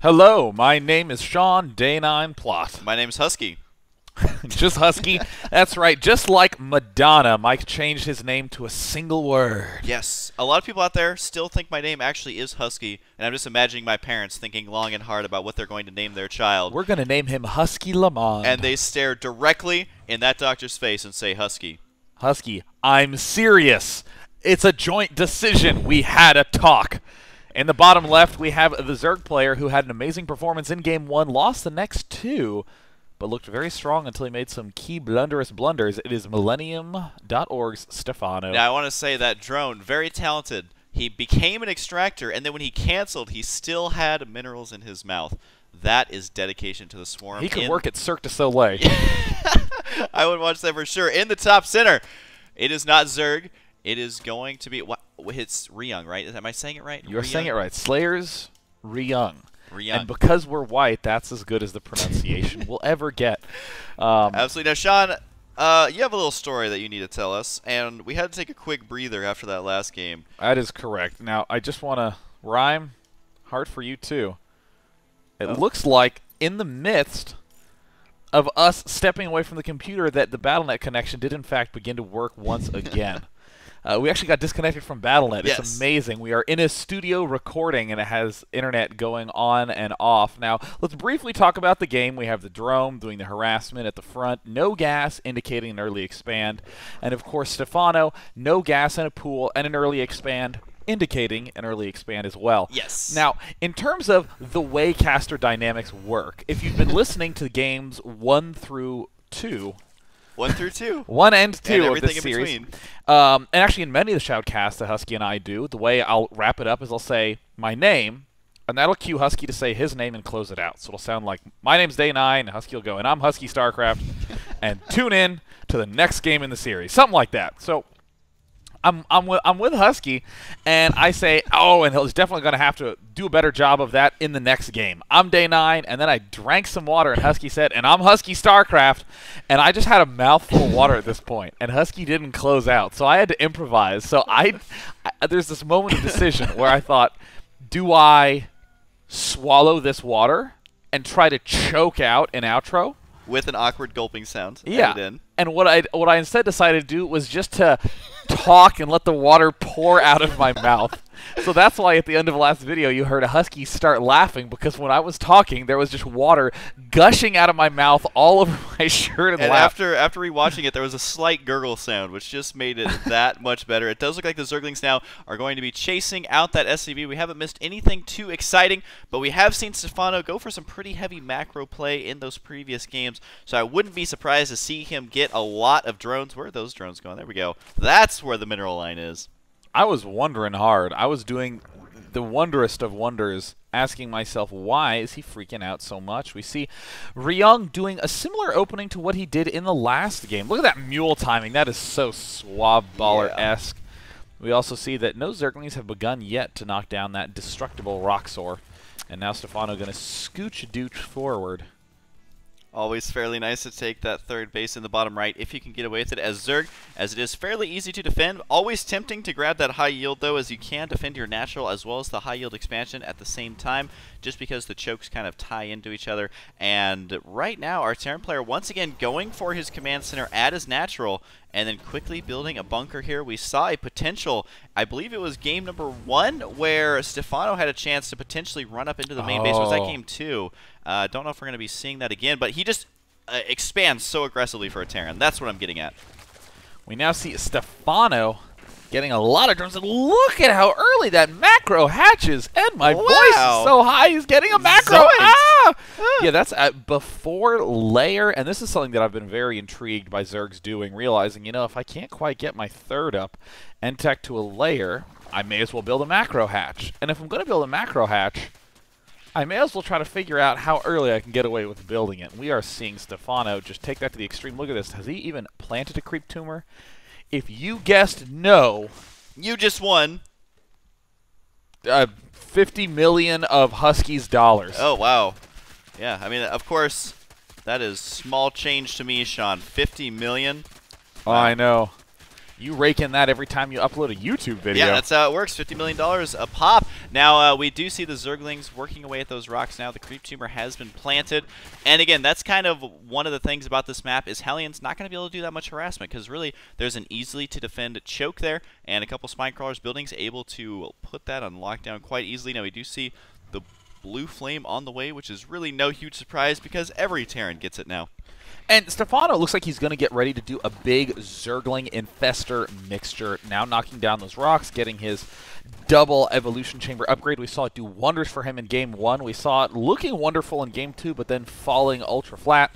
Hello, my name is Sean Day9 Plot. My name's Husky. Just Husky? That's right. Just like Madonna, Mike changed his name to a single word. Yes. A lot of people out there still think my name actually is Husky, and I'm just imagining my parents thinking long and hard about what they're going to name their child. We're going to name him Husky Lamond. And they stare directly in that doctor's face and say, Husky. Husky, I'm serious. It's a joint decision. We had a talk. In the bottom left, we have the Zerg player who had an amazing performance in Game 1, lost the next two, but looked very strong until he made some key blunders. It is Millennium.org's Stephano. Now, I want to say that drone, very talented. He became an extractor, and then when he canceled, he still had minerals in his mouth. That is dedication to the Swarm. He could work at Cirque du Soleil. I would watch that for sure. In the top center, it is not Zerg. It is going to be, it's Ryung, right? Am I saying it right? You're saying it right. SlayerSRyung. And because we're white, that's as good as the pronunciation we'll ever get. Absolutely. Now, Sean, you have a little story that you need to tell us, and we had to take a quick breather after that last game. That is correct. Now, I just want to rhyme hard for you, too. It looks like in the midst of us stepping away from the computer that the BattleNet connection did, in fact, begin to work once again. We actually got disconnected from BattleNet. Yes. It's amazing. We are in a studio recording, and it has internet going on and off. Now, let's briefly talk about the game. We have the drone doing the harassment at the front, no gas indicating an early expand, and of course Stephano, no gas in a pool and an early expand indicating an early expand as well. Yes. Now, in terms of the way caster dynamics work, if you've been listening to games 1 through 2, 1 through 2. 1 and 2 and of everything this in series. between. And actually, in many of the shoutcasts that Husky and I do, the way I'll wrap it up is I'll say my name, and that'll cue Husky to say his name and close it out. So it'll sound like, my name's Day9, and Husky will go, and I'm Husky StarCraft, and tune in to the next game in the series. Something like that. So I'm with Husky, and I say, oh, and he's definitely going to have to do a better job of that in the next game. I'm Day9, and then I drank some water, and Husky said, and I'm Husky StarCraft, and I just had a mouthful of water at this point, and Husky didn't close out, so I had to improvise. So there's this moment of decision where I thought, do I swallow this water and try to choke out an outro? With an awkward gulping sound. Yeah. In. And what I instead decided to do was just to talk and let the water pour out of my mouth. So that's why at the end of the last video you heard a Husky start laughing, because when I was talking there was just water gushing out of my mouth all over my shirt and lap. After rewatching it, there was a slight gurgle sound, which just made it that much better. It does look like the Zerglings now are going to be chasing out that SCV. We haven't missed anything too exciting, but we have seen Stephano go for some pretty heavy macro play in those previous games, so I wouldn't be surprised to see him get a lot of drones. Where are those drones going? There we go. That's where the mineral line is. I was wondering hard. I was doing the wonderest of wonders, asking myself, why is he freaking out so much? We see Ryung doing a similar opening to what he did in the last game. Look at that mule timing. That is so suave baller-esque. Yeah. We also see that no Zerglings have begun yet to knock down that destructible Roxor. And now Stephano going to scooch-a-dooch forward. Always fairly nice to take that third base in the bottom right if you can get away with it as Zerg, as it is fairly easy to defend. Always tempting to grab that high yield, though, as you can defend your natural as well as the high yield expansion at the same time, just because the chokes kind of tie into each other. And right now, our Terran player once again going for his command center at his natural, and then quickly building a bunker here. We saw a potential, I believe it was game number 1, where Stephano had a chance to potentially run up into the main base. Was that game 2? Don't know if we're going to be seeing that again, but he just expands so aggressively for a Terran. That's what I'm getting at. We now see Stephano getting a lot of drones, and look at how early that macro hatches, and my voice is so high, he's getting a macro. Yeah, that's before layer, and this is something that I've been very intrigued by Zerg's doing, realizing, you know, if I can't quite get my third up and tech to a layer, I may as well build a macro hatch. And if I'm going to build a macro hatch, I may as well try to figure out how early I can get away with building it. We are seeing Stephano just take that to the extreme. Look at this. Has he even planted a creep tumor? If you guessed no, you just won 50 million of Husky's dollars. Oh, wow. Yeah, I mean, of course, that is small change to me, Sean. 50 million. Oh, I know. You rake in that every time you upload a YouTube video. Yeah, that's how it works. $50 million a pop. Now, we do see the Zerglings working away at those rocks now. The Creep Tumor has been planted. And again, that's kind of one of the things about this map is Hellions not going to be able to do that much harassment because really there's an easily to defend choke there and a couple Spine Crawlers buildings able to put that on lockdown quite easily. Now, we do see the Blue Flame on the way, which is really no huge surprise because every Terran gets it now. And Stephano looks like he's going to get ready to do a big Zergling Infestor mixture. Now knocking down those rocks, getting his double Evolution Chamber upgrade. We saw it do wonders for him in Game 1. We saw it looking wonderful in Game 2, but then falling ultra flat.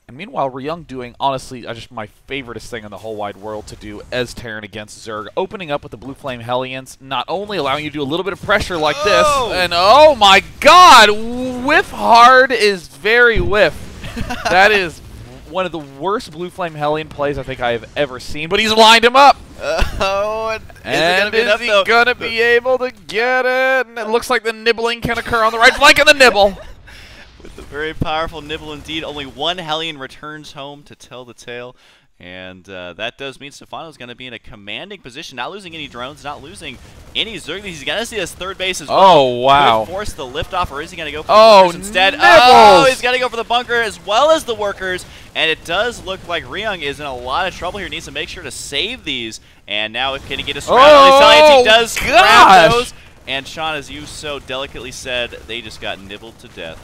And meanwhile, Ryung doing, honestly, just my favoriteest thing in the whole wide world to do as Terran against Zerg. Opening up with the Blue Flame Hellions, not only allowing you to do a little bit of pressure like this, and oh my god, whiff hard is very whiff. That is one of the worst Blue Flame Hellion plays I think I have ever seen, but he's lined him up. And is he going to be able to get it? And it looks like the nibbling can occur on the right flank of the nibble. With a very powerful nibble indeed. Only one Hellion returns home to tell the tale. And that does mean Stephano's going to be in a commanding position, not losing any drones, not losing any Zerglings. He's going to see his third base as well. Oh, wow. Could force the liftoff, or is he going to go for the bunkers instead? Nibbles. Oh, he's going to go for the bunker as well as the workers. And it does look like Ryung is in a lot of trouble here. Needs to make sure to save these. And now can he get a surround? He does grab those. And Sean, as you so delicately said, they just got nibbled to death.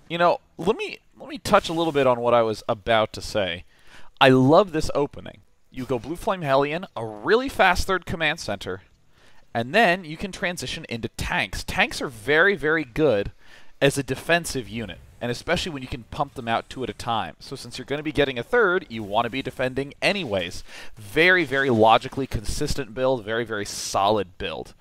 You know, let me touch a little bit on what I was about to say. I love this opening. You go Blue Flame Hellion, a really fast third command center, and then you can transition into tanks. Tanks are very, very good as a defensive unit, and especially when you can pump them out 2 at a time. So since you're going to be getting a third, you want to be defending anyways. Very, very logically consistent build, very, very solid build.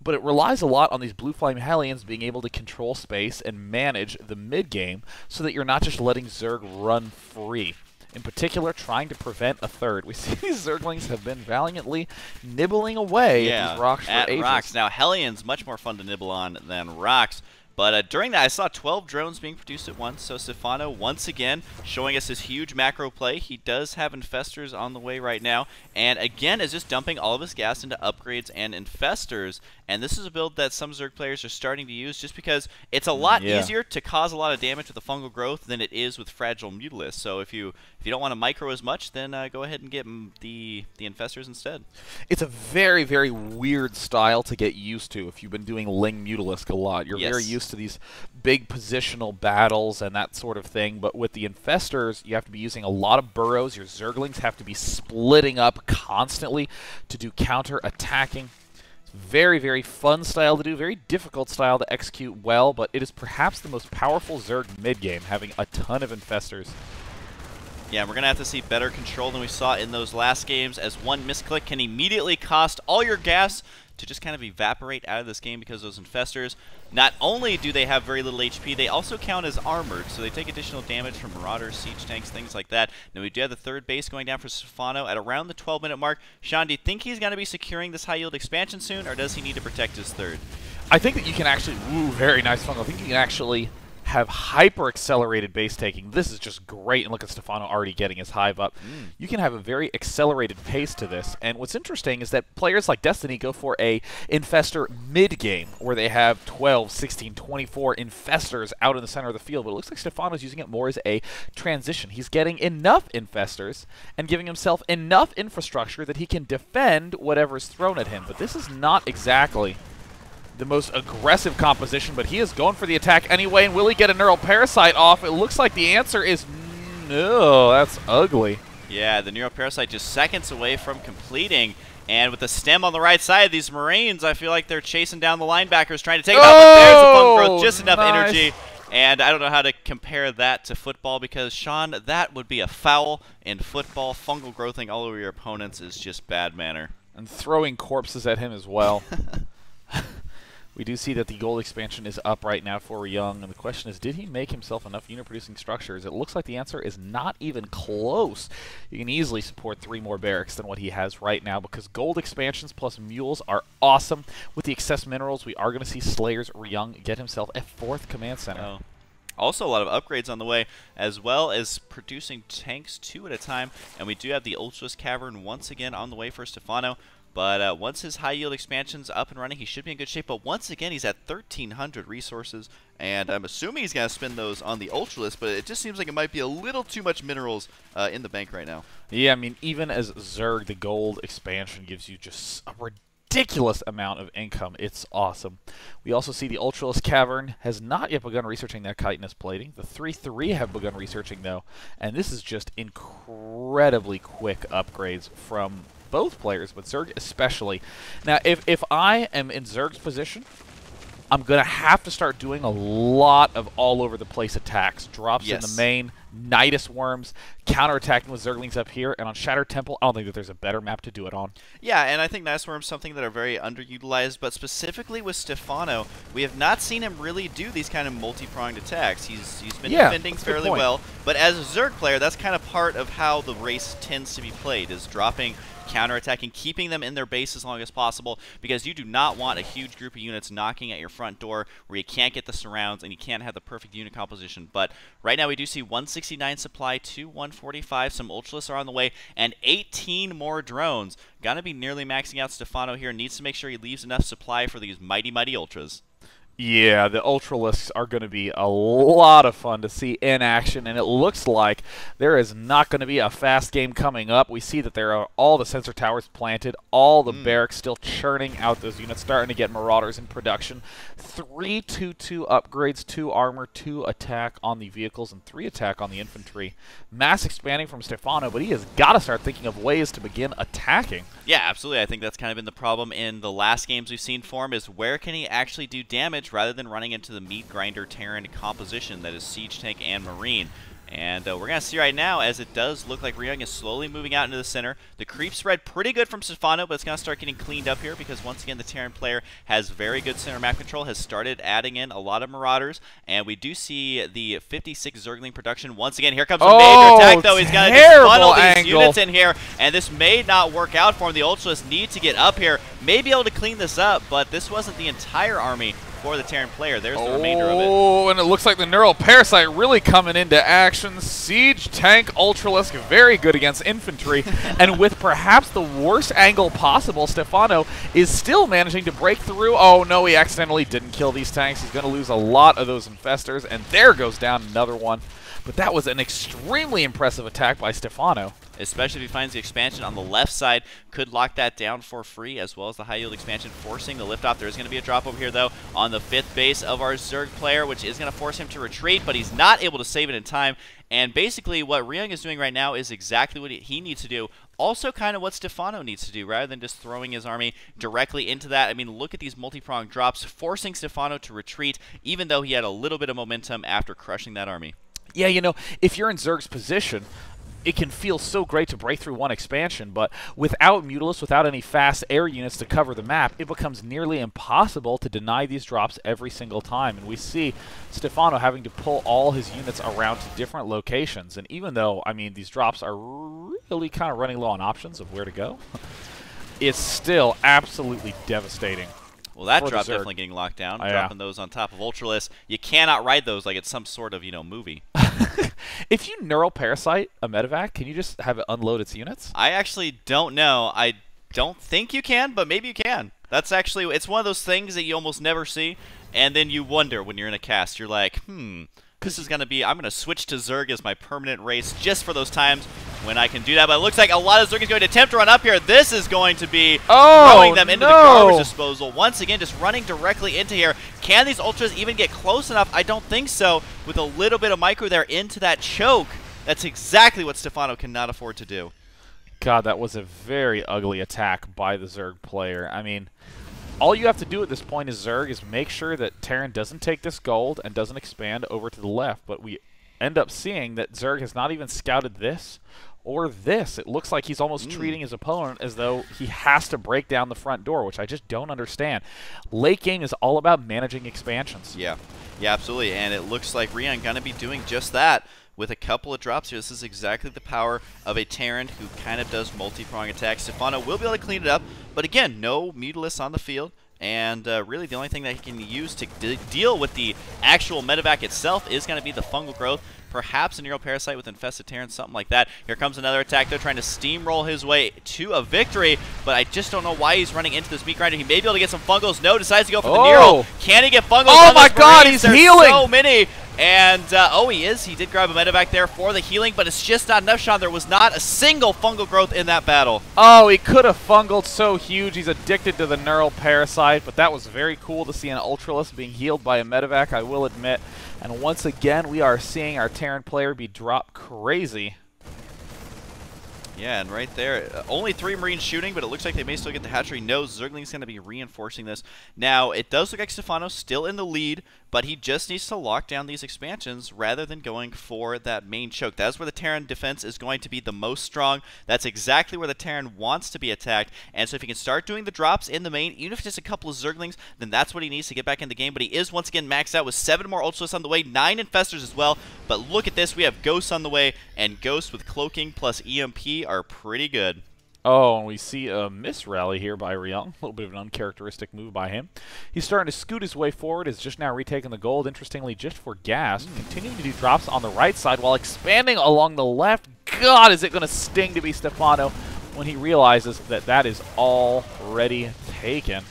But it relies a lot on these Blue Flame Hellions being able to control space and manage the mid-game so that you're not just letting Zerg run free. In particular, trying to prevent a third. We see these Zerglings have been valiantly nibbling away at these rocks for ages. Rocks. Now, Hellions, much more fun to nibble on than rocks. But during that, I saw 12 drones being produced at once. So Stephano, once again, showing us his huge macro play. He does have Infestors on the way right now. And again, is just dumping all of his gas into upgrades and Infestors. And this is a build that some Zerg players are starting to use just because it's a lot easier to cause a lot of damage with the fungal growth than it is with Fragile Mutalisk. So if you don't want to micro as much, then go ahead and get the Infestors instead. It's a very, very weird style to get used to if you've been doing Ling Mutalisk a lot. You're very used to these big positional battles and that sort of thing, but with the Infestors, you have to be using a lot of burrows. Your Zerglings have to be splitting up constantly to do counter-attacking. It's very, very fun style to do, very difficult style to execute well, but it is perhaps the most powerful Zerg mid-game, having a ton of Infestors. Yeah, we're going to have to see better control than we saw in those last games, as one misclick can immediately cost all your gas to just kind of evaporate out of this game because those Infestors, not only do they have very little HP, they also count as armored, so they take additional damage from Marauders, Siege Tanks, things like that. Now we do have the third base going down for Stephano at around the 12-minute mark. Sean, do you think he's going to be securing this high-yield expansion soon, or does he need to protect his third? I think that you can actually, very nice fungal. I think you can actually have hyper-accelerated base taking. This is just great, and look at Stephano already getting his hive up. You can have a very accelerated pace to this, and what's interesting is that players like Destiny go for a Infestor mid-game, where they have 12, 16, 24 Infestors out in the center of the field, but it looks like Stephano's using it more as a transition. He's getting enough Infestors and giving himself enough infrastructure that he can defend whatever's thrown at him, but this is not exactly the most aggressive composition, but he is going for the attack anyway, and will he get a Neural Parasite off? It looks like the answer is no. That's ugly. Yeah, the Neural Parasite just seconds away from completing, and with the stem on the right side, these Marines, I feel like they're chasing down the linebackers, trying to take them out, but there's the fungal growth, just enough energy. And I don't know how to compare that to football because, Sean, that would be a foul in football. Fungal growthing all over your opponents is just bad manner. And throwing corpses at him as well. We do see that the gold expansion is up right now for Ryung, and the question is, did he make himself enough unit-producing structures? It looks like the answer is not even close. You can easily support 3 more barracks than what he has right now, because gold expansions plus mules are awesome. With the excess minerals, we are going to see SlayerSRyung get himself a 4th command center. Also, a lot of upgrades on the way, as well as producing tanks 2 at a time. And we do have the Ultralisk Cavern once again on the way for Stephano. But once his high-yield expansion's up and running, he should be in good shape. But once again, he's at 1,300 resources. And I'm assuming he's going to spend those on the Ultralisk, but it just seems like it might be a little too much minerals in the bank right now. Yeah, I mean, even as Zerg, the gold expansion gives you just a ridiculous amount of income. It's awesome. We also see the Ultralisk Cavern has not yet begun researching that chitinous plating. The 3-3 have begun researching, though, and this is just incredibly quick upgrades from both players, but Zerg especially. Now, if I am in Zerg's position, I'm going to have to start doing a lot of all-over-the-place attacks. Drops in the main, Nidus Worms, counterattacking with Zerglings up here, and on Shattered Temple, I don't think that there's a better map to do it on. Yeah, and I think Nidus Worms is something that are very underutilized, but specifically with Stephano, we have not seen him really do these kind of multi-pronged attacks. He's been defending fairly well, but as a Zerg player, that's kind of part of how the race tends to be played, is dropping, counterattacking, keeping them in their base as long as possible, because you do not want a huge group of units knocking at your front door where you can't get the surrounds and you can't have the perfect unit composition. But right now we do see 169 supply to 145. Some Ultralisks are on the way, and 18 more drones. Gonna be nearly maxing out Stephano here. Needs to make sure he leaves enough supply for these mighty, mighty Ultras. Yeah, the Ultralisks are going to be a lot of fun to see in action, and it looks like there is not going to be a fast game coming up. We see that there are all the sensor towers planted, all the barracks still churning out those units, starting to get Marauders in production. 3-2-2 upgrades, 2 armor, 2 attack on the vehicles, and 3 attack on the infantry. Mass expanding from Stephano, but he has got to start thinking of ways to begin attacking. Yeah, absolutely. I think that's kind of been the problem in the last games we've seen for him, is where can he actually do damage rather than running into the meat grinder Terran composition that is Siege Tank and Marine. And we're going to see right now, as it does look like SlayerSRyung is slowly moving out into the center. The creep spread pretty good from Stephano, but it's going to start getting cleaned up here because, once again, the Terran player has very good center map control, has started adding in a lot of Marauders, and we do see the 56 Zergling production. Once again, here comes a major attack, though. He's going to just funnel these units in here, and this may not work out for him. The Ultralists need to get up here, may be able to clean this up, but this wasn't the entire army for the Terran player. There's the remainder of it. Oh, and it looks like the Neural Parasite really coming into action. Siege Tank Ultralisk, very good against infantry. And with perhaps the worst angle possible, Stephano is still managing to break through. Oh, no, he accidentally didn't kill these tanks. He's going to lose a lot of those infestors, and there goes down another one. But that was an extremely impressive attack by Stephano. Especially if he finds the expansion on the left side, could lock that down for free, as well as the high yield expansion forcing the liftoff. There is going to be a drop over here, though, on the 5th base of our Zerg player, which is going to force him to retreat, but he's not able to save it in time. And basically what SlayerSRyung is doing right now is exactly what he needs to do. Also kind of what Stephano needs to do, rather than just throwing his army directly into that. I mean, look at these multi-pronged drops, forcing Stephano to retreat, even though he had a little bit of momentum after crushing that army. Yeah, you know, if you're in Zerg's position, it can feel so great to break through one expansion, but without Mutalisks, without any fast air units to cover the map, it becomes nearly impossible to deny these drops every single time. And we see Stephano having to pull all his units around to different locations. And even though, I mean, these drops are really kind of running low on options of where to go, it's still absolutely devastating. Well, that drop definitely getting locked down. Dropping those on top of Ultralisk. You cannot ride those like it's some sort of, movie. If you Neural Parasite a medevac, can you just have it unload its units? I actually don't know. I don't think you can, but maybe you can. That's actually, it's one of those things that you almost never see, and then you wonder when you're in a cast. You're like, this is going to be, I'm going to switch to Zerg as my permanent race just for those times when I can do that. But it looks like a lot of Zerg is going to attempt to run up here. This is going to be throwing them into the garbage disposal. Once again, just running directly into here. Can these Ultras even get close enough? I don't think so. With a little bit of micro there into that choke, that's exactly what Stephano cannot afford to do. God, that was a very ugly attack by the Zerg player. I mean, all you have to do at this point as Zerg is make sure that Terran doesn't take this gold and doesn't expand over to the left, but we end up seeing that Zerg has not even scouted this or this. It looks like he's almost treating his opponent as though he has to break down the front door, which I just don't understand. Late game is all about managing expansions. Yeah, absolutely, and it looks like SlayerSRyung going to be doing just that with a couple of drops here. This is exactly the power of a Terran who kind of does multi-prong attacks. Stephano will be able to clean it up, but again, no Mutalisks on the field. And really the only thing that he can use to deal with the actual medevac itself is going to be the fungal growth, perhaps a Neural Parasite with Infested Terran, something like that. Here comes another attack, though, trying to steamroll his way to a victory, but I just don't know why he's running into this meat grinder. He may be able to get some fungals. No, decides to go for the Neural. Can he get fungals? Oh my god, he's healing! So many! And, oh, he is. He did grab a medevac there for the healing, but it's just not enough, Sean. There was not a single fungal growth in that battle. Oh, he could have fungled so huge. He's addicted to the Neural Parasite, but that was very cool to see an Ultralisk being healed by a medevac, I will admit. And once again, we are seeing our Terran player be dropped crazy. Yeah, and right there, only 3 Marines shooting, but it looks like they may still get the hatchery. No, Zergling's going to be reinforcing this. Now, it does look like Stephano's still in the lead, but he just needs to lock down these expansions rather than going for that main choke. That's where the Terran defense is going to be the most strong. That's exactly where the Terran wants to be attacked. And so if he can start doing the drops in the main, even if it's just a couple of Zerglings, then that's what he needs to get back in the game. But he is once again maxed out with 7 more Ultralisks on the way, 9 Infestors as well. But look at this, we have Ghosts on the way, and Ghosts with Cloaking plus EMP are pretty good. Oh, and we see a misrally here by SlayerSRyung. A little bit of an uncharacteristic move by him. He's starting to scoot his way forward. Is just now retaking the gold, interestingly, just for gas. Continuing to do drops on the right side while expanding along the left. God, is it going to sting to be Stephano when he realizes that that is already taken.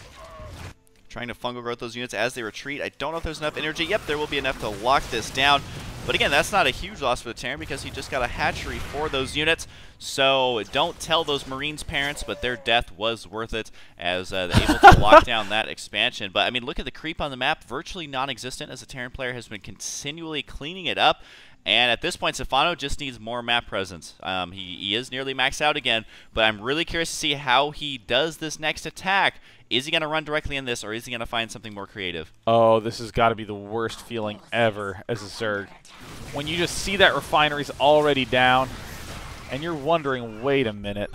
Trying to fungal growth those units as they retreat. I don't know if there's enough energy. Yep, there will be enough to lock this down. But again, that's not a huge loss for the Terran because he just got a hatchery for those units. So don't tell those Marines' parents, but their death was worth it as they're able to lock down that expansion. But I mean, look at the creep on the map, virtually non-existent as the Terran player has been continually cleaning it up. And at this point, Stephano just needs more map presence. He is nearly maxed out again, but I'm really curious to see how he does this next attack. Is he going to run directly in this, or is he going to find something more creative? Oh, this has got to be the worst feeling ever as a Zerg. When you just see that refinery's already down, and you're wondering, wait a minute,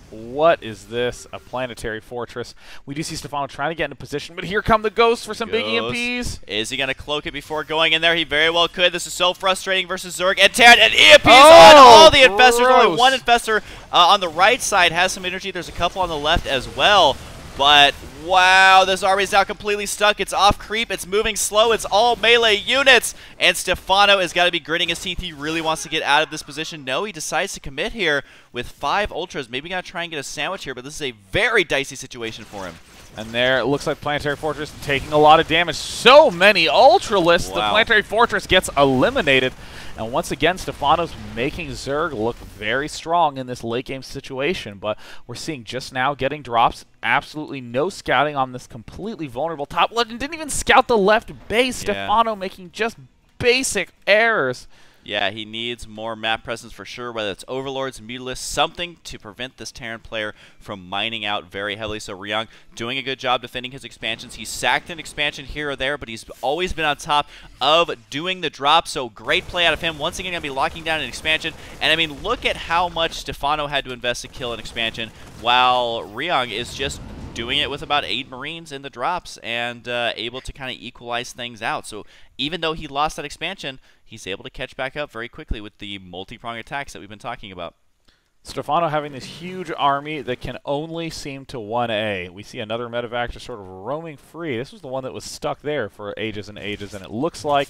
what is this? A planetary fortress. We do see Stephano trying to get into position, but here come the Ghosts for some big EMPs. Is he going to cloak it before going in there? He very well could. This is so frustrating versus Zerg. And Terran, and EMPs on all the Infestors. Gross. Only one Infestor on the right side has some energy. There's a couple on the left as well. But, wow, this army is now completely stuck. It's off creep. It's moving slow. It's all melee units. And Stephano has got to be gritting his teeth. He really wants to get out of this position. No, he decides to commit here with 5 Ultras. Maybe going to try and get a sandwich here, but this is a very dicey situation for him. And there, it looks like Planetary Fortress taking a lot of damage. So many Ultralisks. Wow. The Planetary Fortress gets eliminated. And once again, Stephano's making Zerg look very strong in this late game situation. But we're seeing just now getting drops. Absolutely no scouting on this completely vulnerable top left. And didn't even scout the left base. Yeah. Stephano making just basic errors. Yeah, he needs more map presence for sure, whether it's Overlords, Mutalisks, something to prevent this Terran player from mining out very heavily. So SlayerSRyung doing a good job defending his expansions. He's sacked an expansion here or there, but he's always been on top of doing the drop. So great play out of him. Once again, going to be locking down an expansion. And I mean, look at how much Stephano had to invest to kill an expansion, while SlayerSRyung is just doing it with about 8 Marines in the drops and able to kind of equalize things out. So even though he lost that expansion, he's able to catch back up very quickly with the multi-pronged attacks that we've been talking about. Stephano having this huge army that can only seem to 1A. We see another medevac just sort of roaming free. This was the one that was stuck there for ages and ages, and it looks like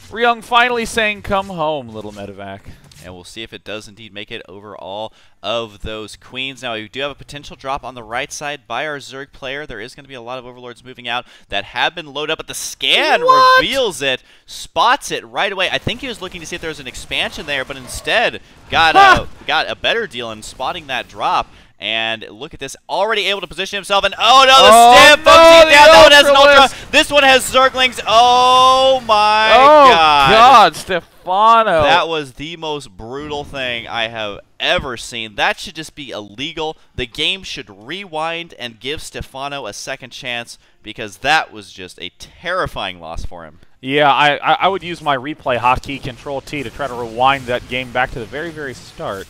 SlayerSRyung finally saying, "Come home, little medevac." And we'll see if it does indeed make it over all of those queens. Now, we do have a potential drop on the right side by our Zerg player. There is going to be a lot of Overlords moving out that have been loaded up, but the scan reveals it, spots it right away. I think he was looking to see if there was an expansion there, but instead got a better deal in spotting that drop. And look at this, already able to position himself, and oh no, the stamp focusing down. That one has an Ultra. This one has Zerglings. Oh my God, Stephano. That was the most brutal thing I have ever seen. That should just be illegal. The game should rewind and give Stephano a second chance, because that was just a terrifying loss for him. Yeah, I would use my replay hotkey Control-T to try to rewind that game back to the very, very start.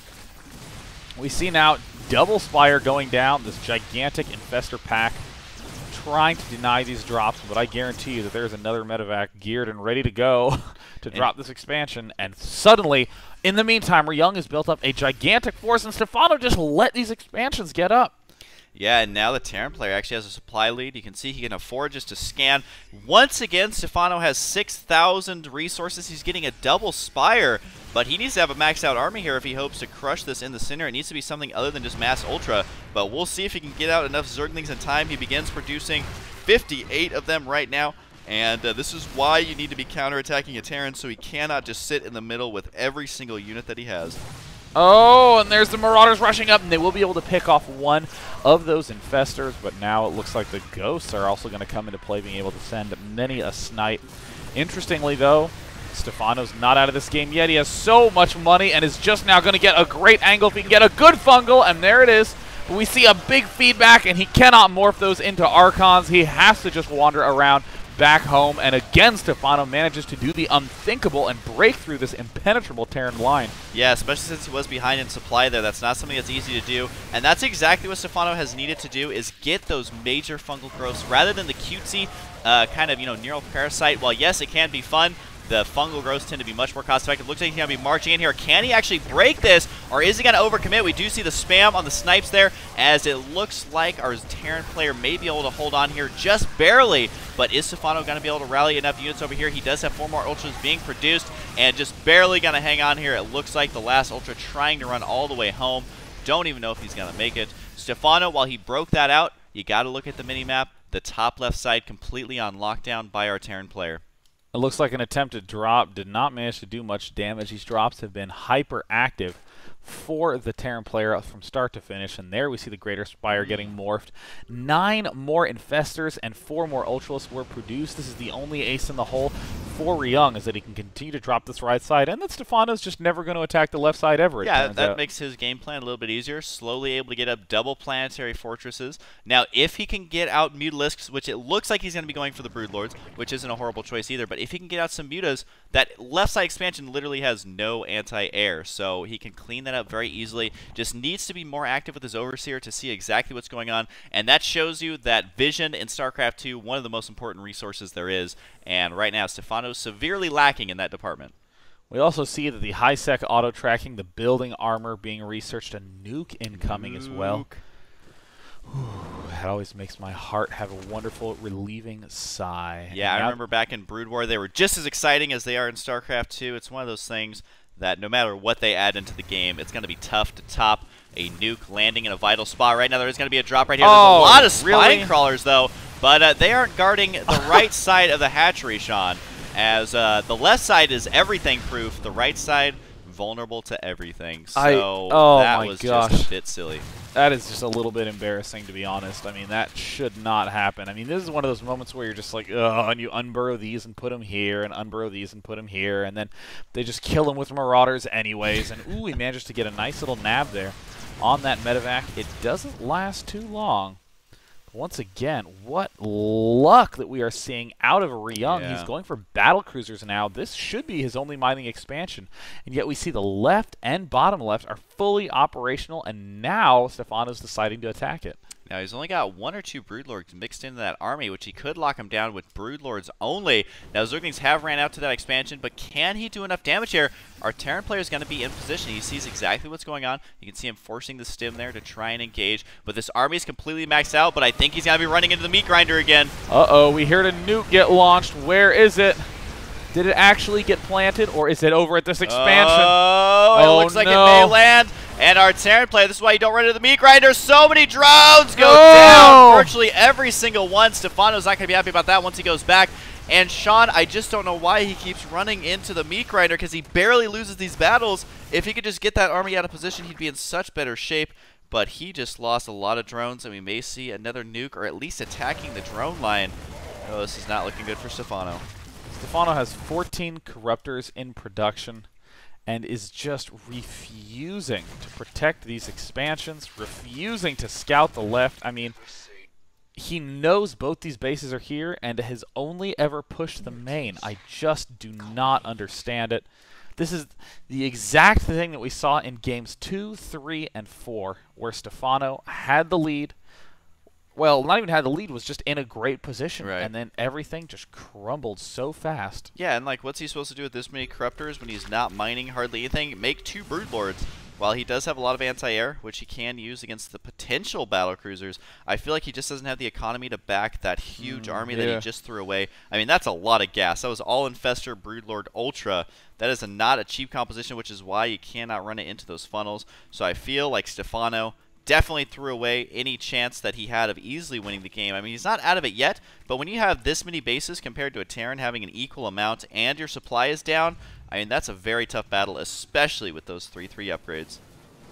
We see now double Spire going down, this gigantic Infestor pack trying to deny these drops, but I guarantee you that there's another medevac geared and ready to go to drop this expansion. And suddenly, in the meantime, SlayerSRyung has built up a gigantic force, and Stephano just let these expansions get up. Yeah, and now the Terran player actually has a supply lead. You can see he can afford just to scan. Once again, Stephano has 6,000 resources. He's getting a double Spire, but he needs to have a maxed out army here if he hopes to crush this in the center. It needs to be something other than just Mass Ultra, but we'll see if he can get out enough Zerglings in time. He begins producing 58 of them right now, and this is why you need to be counterattacking a Terran, so he cannot just sit in the middle with every single unit that he has. Oh, and there's the Marauders rushing up, and they will be able to pick off one of those Infestors, but now it looks like the Ghosts are also going to come into play, being able to send many a snipe. Interestingly, though, Stephano's not out of this game yet. He has so much money and is just now going to get a great angle if he can get a good fungal, and there it is. But we see a big feedback, and he cannot morph those into Archons. He has to just wander around back home, and again Stephano manages to do the unthinkable and break through this impenetrable Terran line. Yeah, especially since he was behind in supply there. That's not something that's easy to do, and that's exactly what Stephano has needed to do, is get those major fungal growths rather than the cutesy kind of, neural parasite. While yes, it can be fun, the fungal growths tend to be much more cost effective. Looks like he's going to be marching in here. Can he actually break this, or is he going to overcommit? We do see the spam on the snipes there, as it looks like our Terran player may be able to hold on here just barely, but is Stephano going to be able to rally enough units over here? He does have 4 more Ultras being produced, and just barely going to hang on here. It looks like the last Ultra trying to run all the way home. Don't even know if he's going to make it. Stephano, while he broke that out, you got to look at the mini-map. The top left side completely on lockdown by our Terran player. It looks like an attempted drop did not manage to do much damage. These drops have been hyper-active for the Terran player from start to finish, and there we see the Greater Spire getting morphed. 9 more Infestors and 4 more Ultralists were produced. This is the only ace in the hole for Ryung, is that he can continue to drop this right side, and that Stephano's just never going to attack the left side ever. Yeah, that makes his game plan a little bit easier. Slowly able to get up double planetary fortresses. Now, if he can get out Mutalisks, which it looks like he's going to be going for the Broodlords, which isn't a horrible choice either, but if he can get out some Mutas, that left side expansion literally has no anti-air, so he can clean that up very easily. Just needs to be more active with his Overseer to see exactly what's going on, and that shows you that vision in StarCraft 2, one of the most important resources there is, and right now Stephano's severely lacking in that department. We also see that the high-sec auto-tracking, the building armor being researched, a nuke incoming as well. That always makes my heart have a wonderful, relieving sigh. Yeah, I remember back in Brood War, they were just as exciting as they are in StarCraft 2. It's one of those things that no matter what they add into the game, it's going to be tough to top a nuke landing in a vital spot. Right now, there's going to be a drop right here. There's a lot of spine crawlers, though, but they aren't guarding the right side of the hatchery, Sean, as the left side is everything-proof, the right side vulnerable to everything. So that was just a bit silly. That is just a little bit embarrassing, to be honest. I mean, that should not happen. I mean, this is one of those moments where you're just like, oh, and you unburrow these and put them here, and unburrow these and put them here, and then they just kill them with Marauders anyways. And, ooh, he manages to get a nice little nab there on that medevac. It doesn't last too long. Once again, what luck that we are seeing out of Ryung. Yeah. He's going for battle cruisers now. This should be his only mining expansion. And yet we see the left and bottom left are fully operational, and now Stephano's deciding to attack it. Now, he's only got 1 or 2 Broodlords mixed into that army, which he could lock him down with Broodlords only. Now, Zerglings have ran out to that expansion, but can he do enough damage here? Our Terran player is going to be in position. He sees exactly what's going on. You can see him forcing the stim there to try and engage. But this army is completely maxed out, but I think he's going to be running into the meat grinder again. Uh-oh, we heard a nuke get launched. Where is it? Did it actually get planted, or is it over at this expansion? Oh, it looks like it may land. And our Terran player, this is why you don't run into the meat grinder. So many drones go down. Virtually every single one. Stephano's not going to be happy about that once he goes back. And Sean, I just don't know why he keeps running into the meat grinder, because he barely loses these battles. If he could just get that army out of position, he'd be in such better shape. But he just lost a lot of drones, and we may see another nuke, or at least attacking the drone line. Oh, this is not looking good for Stephano. Stephano has 14 Corruptors in production and is just refusing to protect these expansions, refusing to scout the left. I mean, he knows both these bases are here and has only ever pushed the main. I just do not understand it. This is the exact thing that we saw in games 2, 3, and 4, where Stephano had the lead, well, not even had the lead, was just in a great position, Right. and then everything just crumbled so fast. Yeah, and like, what's he supposed to do with this many corruptors when he's not mining hardly anything? Make 2 Broodlords. While he does have a lot of anti-air, which he can use against the potential battle cruisers, I feel like he just doesn't have the economy to back that huge army that he just threw away. I mean, that's a lot of gas. That was all Infestor Broodlord Ultra. That is not a cheap composition, which is why you cannot run it into those funnels. So I feel like Stephano definitely threw away any chance that he had of easily winning the game. I mean, he's not out of it yet, but when you have this many bases compared to a Terran having an equal amount and your supply is down, I mean, that's a very tough battle, especially with those 3/3 upgrades.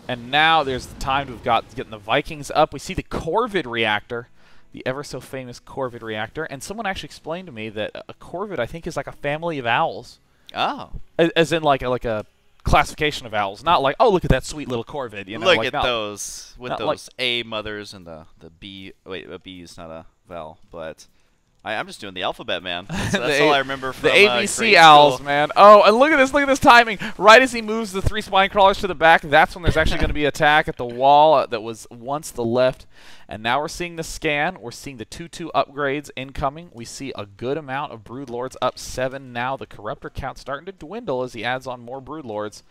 And now there's the time to getting the Vikings up. We see the Corvid reactor, the ever so famous Corvid reactor, and someone actually explained to me that a Corvid, I think, is like a family of owls. Oh. As in like a classification of owls, not like, oh, look at that sweet little Corvid. You know, look like, at those with those like, A mothers and the B. Wait, a B is not a vowel, but I'm just doing the alphabet, man. That's all I remember from the ABC grade owls, school. man. Oh, and look at this timing. Right as he moves the 3 spine crawlers to the back, that's when there's actually going to be attack at the wall that was once the left. And now we're seeing the scan. We're seeing the 2/2 upgrades incoming. We see a good amount of Broodlords, up 7 now. The Corruptor count starting to dwindle as he adds on more Broodlords.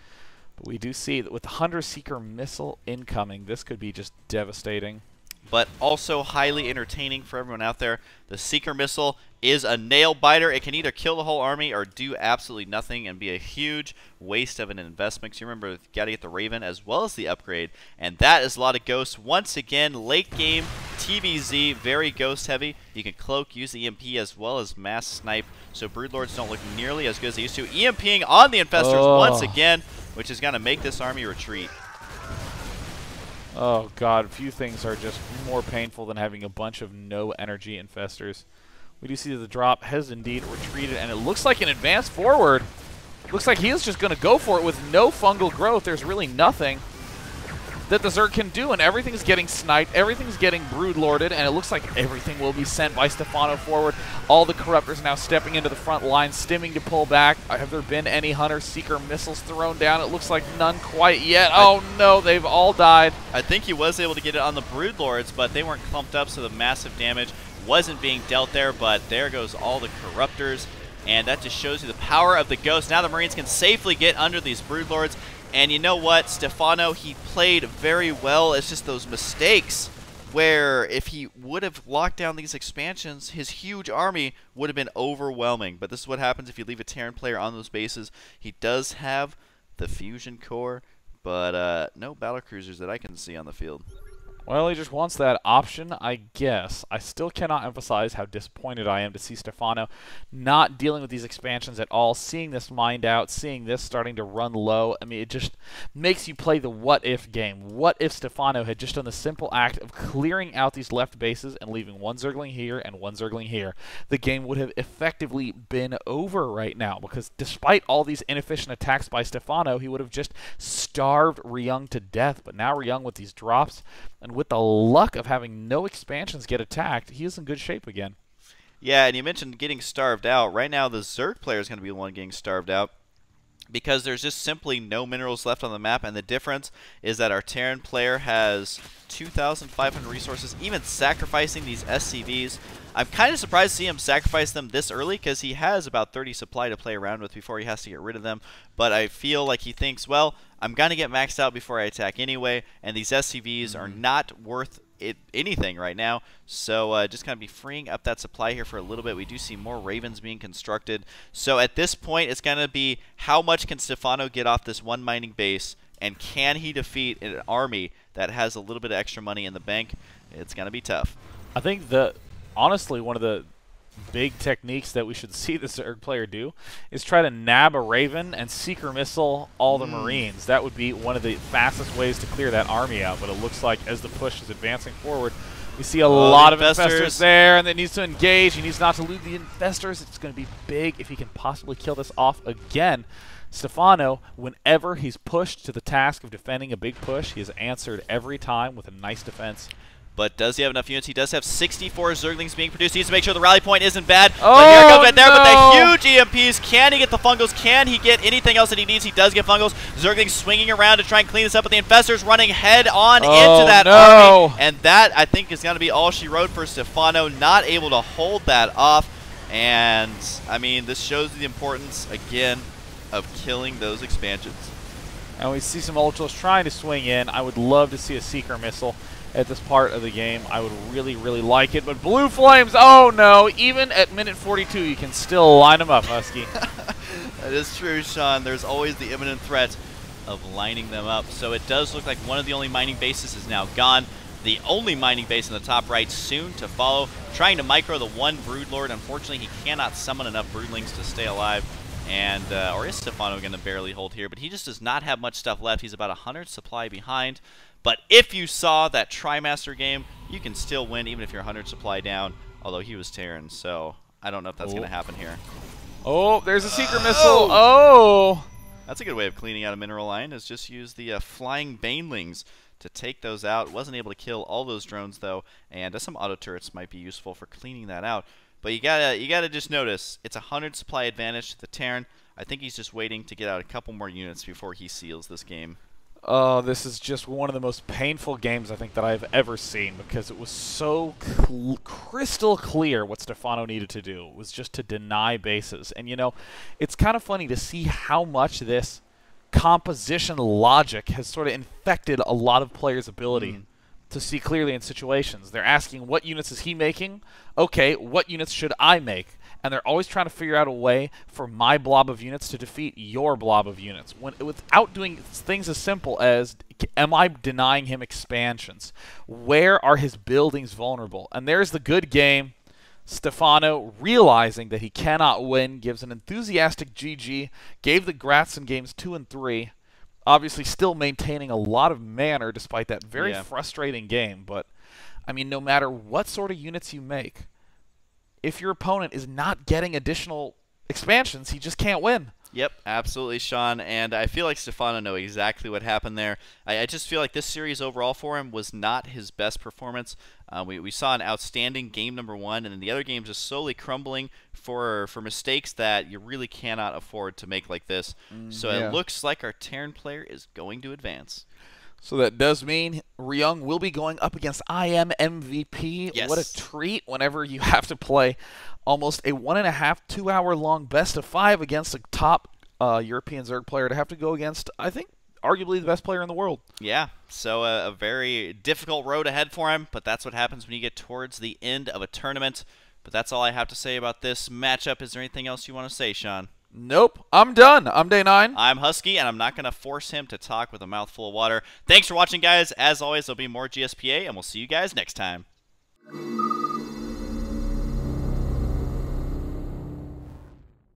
But we do see that with the Hunter Seeker missile incoming, this could be just devastating. But also highly entertaining for everyone out there. The Seeker missile is a nail biter. It can either kill the whole army or do absolutely nothing and be a huge waste of an investment. Because you remember, you got to get the Raven as well as the upgrade, and that is a lot of ghosts. Once again, late game TVZ, very ghost heavy. You can cloak, use the EMP as well as mass snipe, so Broodlords don't look nearly as good as they used to. EMPing on the Infestors once again, which is going to make this army retreat. Oh god, few things are just more painful than having a bunch of no energy infestors. We do see that the drop has indeed retreated, and it looks like an advance forward. Looks like he is just going to go for it with no fungal growth. There's really nothing that the Zerg can do, and everything's getting sniped, everything's getting broodlorded, and it looks like everything will be sent by Stephano forward. All the Corruptors now stepping into the front line, stimming to pull back. Have there been any Hunter Seeker missiles thrown down? It looks like none quite yet. Oh no, they've all died. I think he was able to get it on the Broodlords, but they weren't clumped up, so the massive damage wasn't being dealt there, but there goes all the Corruptors, and that just shows you the power of the Ghost. Now the Marines can safely get under these Broodlords. And you know what? Stephano, he played very well. It's just those mistakes where if he would have locked down these expansions, his huge army would have been overwhelming. But this is what happens if you leave a Terran player on those bases. He does have the fusion core, but no battlecruisers that I can see on the field. Well, he just wants that option, I guess. I still cannot emphasize how disappointed I am to see Stephano not dealing with these expansions at all, seeing this mined out, seeing this starting to run low. I mean, it just makes you play the what-if game. What if Stephano had just done the simple act of clearing out these left bases and leaving one Zergling here and one Zergling here? The game would have effectively been over right now, because despite all these inefficient attacks by Stephano, he would have just starved SlayerSRyung to death. But now SlayerSRyung with these drops, and with the luck of having no expansions get attacked, he is in good shape again. Yeah, and you mentioned getting starved out. Right now, the Zerg player is going to be the one getting starved out because there's just simply no minerals left on the map, and the difference is that our Terran player has 2,500 resources, even sacrificing these SCVs. I'm kind of surprised to see him sacrifice them this early because he has about 30 supply to play around with before he has to get rid of them. But I feel like he thinks, well, I'm going to get maxed out before I attack anyway, and these SCVs are not worth anything right now. So just kind of be freeing up that supply here for a little bit. We do see more Ravens being constructed. So at this point, it's going to be how much can Stephano get off this one mining base, and can he defeat an army that has a little bit of extra money in the bank? It's going to be tough. I think honestly, one of the big techniques that we should see the Zerg player do is try to nab a Raven and Seeker missile all the Marines. That would be one of the fastest ways to clear that army out, but it looks like as the push is advancing forward, we see a lot of infestors there, and it needs to engage. He needs not to lose the infestors. It's going to be big if he can possibly kill this off again. Stephano, whenever he's pushed to the task of defending a big push, he has answered every time with a nice defense. But does he have enough units? He does have 64 Zerglings being produced. He needs to make sure the rally point isn't bad. Oh, but here it comes right there. no. But the huge EMPs. Can he get the fungals? Can he get anything else that he needs? He does get fungals. Zerglings swinging around to try and clean this up. But the Infestor's running head on into that army. And that, I think, is going to be all she wrote for Stephano. Not able to hold that off. And, I mean, this shows the importance, again, of killing those expansions. And we see some Ultras trying to swing in. I would love to see a Seeker Missile at this part of the game. I would really, really like it. But Blue Flames, oh no, even at minute 42, you can still line them up, Husky. That is true, Sean. There's always the imminent threat of lining them up. So it does look like one of the only mining bases is now gone. The only mining base in the top right soon to follow. Trying to micro the one Broodlord. Unfortunately, he cannot summon enough Broodlings to stay alive. And, or is Stephano going to barely hold here? But he just does not have much stuff left. He's about 100 supply behind. But if you saw that Trimaster game, you can still win even if you're 100 supply down. Although he was Terran, so I don't know if that's going to happen here. Oh, there's a Seeker Missile. Oh! That's a good way of cleaning out a mineral line, is just use the flying Banelings to take those out. Wasn't able to kill all those drones, though. And some auto turrets might be useful for cleaning that out. But you gotta just notice, it's a 100 supply advantage to the Terran. I think he's just waiting to get out a couple more units before he seals this game. Oh, this is just one of the most painful games I think that I've ever seen, because it was so crystal clear what Stephano needed to do. It was just to deny bases. And, you know, it's kind of funny to see how much this composition logic has sort of infected a lot of players' ability to see clearly in situations. They're asking, what units is he making? Okay, what units should I make? And they're always trying to figure out a way for my blob of units to defeat your blob of units, without doing things as simple as, am I denying him expansions? Where are his buildings vulnerable? And there's the good game. Stephano, realizing that he cannot win, gives an enthusiastic GG, gave the Grats in games 2 and 3, obviously still maintaining a lot of manner despite that very frustrating game. But, I mean, no matter what sort of units you make, if your opponent is not getting additional expansions, he just can't win. Yep, absolutely, Sean. And I feel like Stephano know exactly what happened there. I just feel like this series overall for him was not his best performance. We saw an outstanding game number 1, and then the other games just slowly crumbling for mistakes that you really cannot afford to make like this. So it looks like our Terran player is going to advance. So that does mean Ryung will be going up against IM MVP. Yes. What a treat whenever you have to play almost a 1.5, 2 hour long best of 5 against a top European Zerg player to have to go against, I think, arguably the best player in the world. Yeah, so a very difficult road ahead for him, but that's what happens when you get towards the end of a tournament. But that's all I have to say about this matchup. Is there anything else you want to say, Sean? Nope, I'm done. I'm Day 9. I'm Husky, and I'm not going to force him to talk with a mouthful of water. Thanks for watching, guys. As always, there'll be more GSPA, and we'll see you guys next time.